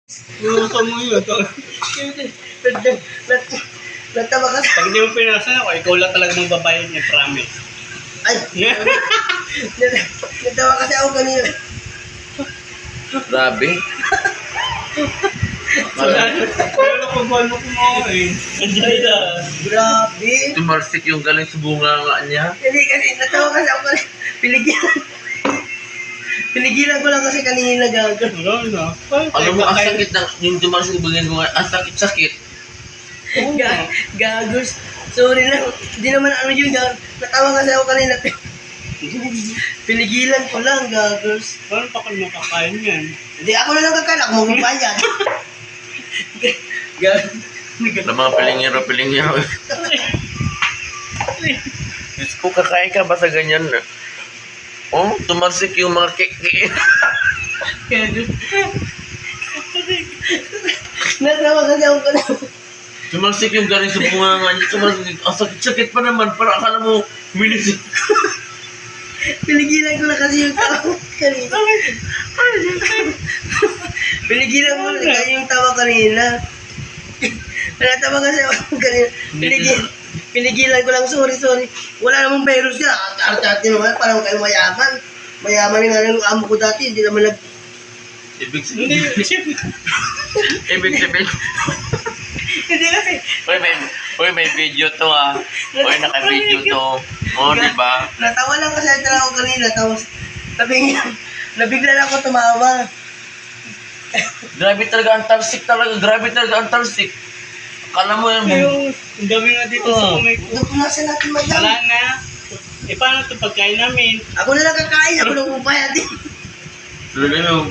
Inuuso mo yun. Natawa ka. Pag hindi mo pinasa ako, ikaw lang talaga mong babayan niya, promise. Ay! Natawa kasi ako kanina. Grabe. Pero kung ano ko mo eh. Andiyan na. Grabe. Tumarsik yung galing sa bunga nga niya. Hindi kasi, natawa kasi ako kanina. Pinigilan ko lang kasi kanina gagawin. Wala na. Alam mo, ang sakit ng yung tumarsik yung bunga, ang sakit-sakit. Gagos. Sorry lang. Hindi naman ano yun. Natawa kasi ako kanina. Pinigilan ko lang, gagos. Paano pa kayo makakain yan? Hindi, ako na lang kakain. Ako magpapayan. Ng mga pilingero. Diyos ko, kakain ka ba sa ganyan na? Oh, tumarsik yung mga keke. Natawa kasi ako kanina. Tumarsik yung galing sa bunga nga niya. Tumarsik. Ang sakit-sakit pa naman. Para akala mo, minis. Pinigilan ko lang kasi yung tawa kanina. Pinigilan ko lang kasi yung tawa kanina. Natawa kasi ako kanina. Pinigilan ko lang, sorry. Wala namang virus yan. Arte-arte naman, parang kayo mayaman. Mayaman yung ano, amo ko dati, hindi naman Ibig sabihin. Ibig sabihin. Hindi kasi. Uy, may video to ah. Uy, naka-video to. Oh, di ba? Natawa lang kasi talaga ako kanina. Tapos, nabigla lang ako tumawa. Grabe talaga ang tarsik talaga. Akala mo yan. Ayun, ang dami nga dito sa kamay ko. Doon ko nasa natin madam. Wala na. Eh, paano ito pagkain namin? Ako na lang kakain. Ako na upaya din. Talaga mo.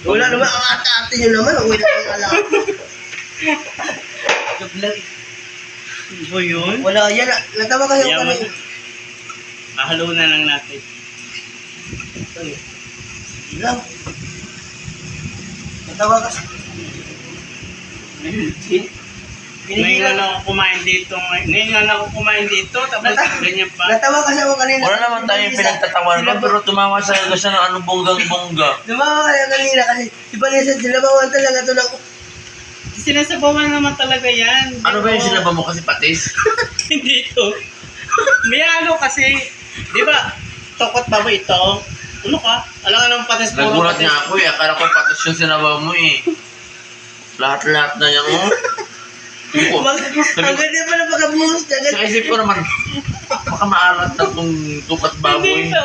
Wala naman ang ate-ate nyo naman. Uwi na ang alam. Nablag. Ano ba yun? Wala yan. Natawa kasi ako Yaman. kanina. Mahalo na lang natin. Sige lang. Natawa kasi. Ngayon nga lang ako kumain dito. Tapos ganyan pa. Natawa kasi ako kanina. Wala naman tayong pinagtatawanan pero tumawa sa gusto ng anong bonggang-bongga. Tumawa kasi kanina kasi si Vanessa, sinabawan talaga ito ng... Sinasabawan naman talaga yan. Ano ba yung sinaba mo kasi patis? Hindi ito. May ano kasi, di ba, tokot ba ito? Ano ka? Alam ka naman patis puro Nagulat patis. niya ako eh. Akala ko patis yung sinaba mo eh. Lahat-lahat na yan oh. Sabi ko, Ang ganda pala pagkabuhos na sa isip ko naman, baka maalat na itong tukat baboy. Hindi ito.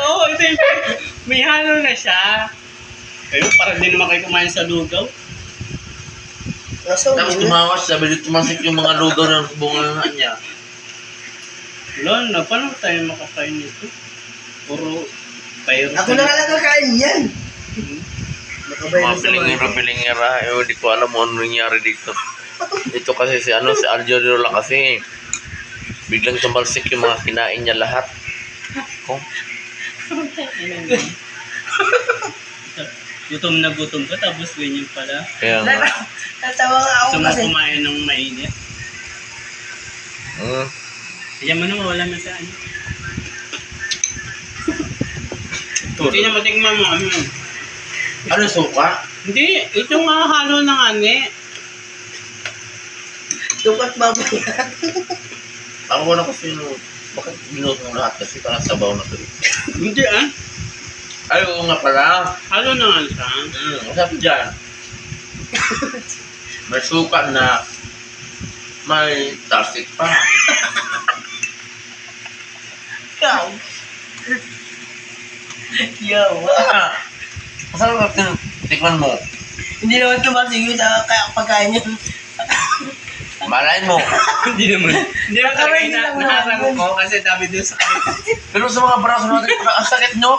May halo na siya. Pero parang din naman kayo kumain sa lugaw. Tapos tumawa siya, sabi dito tumasik yung mga lugaw ng bunga nga niya. Wala na, paano tayo makakain nito? Puro payo. Ako na lang kakain yan. Mga pilingera, hindi ko alam mo ano nangyari dito. Ito kasi si Algerio lang kasi. Biglang tumalsik yung mga kinain niya lahat. Oh. Gutom na gutom ka, tapos ganyan pala. Kaya nga. Natawa nga ako Gusto mo kasi. kumain ng mainit? Kaya mo naman, wala na sa ano. Hindi na matigman mo ano. Ano suka? Hindi, ito nga halo ng ane. Tukat baboy. Ako na kasi bakit binuot mo lahat kasi parang sabaw na to. Hindi ah. Ay, oo nga pala. Halo na nga siya. Masarap dyan. May suka na may tarsik pa. Ikaw. Yawa. Masarap ka tikman mo. Hindi naman tumasig sa pagkain niya. Malain mo. Hindi naman. Hindi naman Kamay talaga nila naharang ko kasi dami doon sa kanila. Pero sa mga braso natin, ang sakit nyo.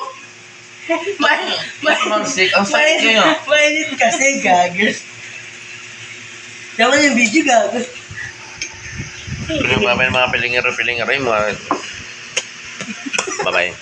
Tarsik, ang sakit nyo. Mainit kasi, gagos. Tama yung video, gagos. Pero yung mga pilingero, mga... Bye-bye.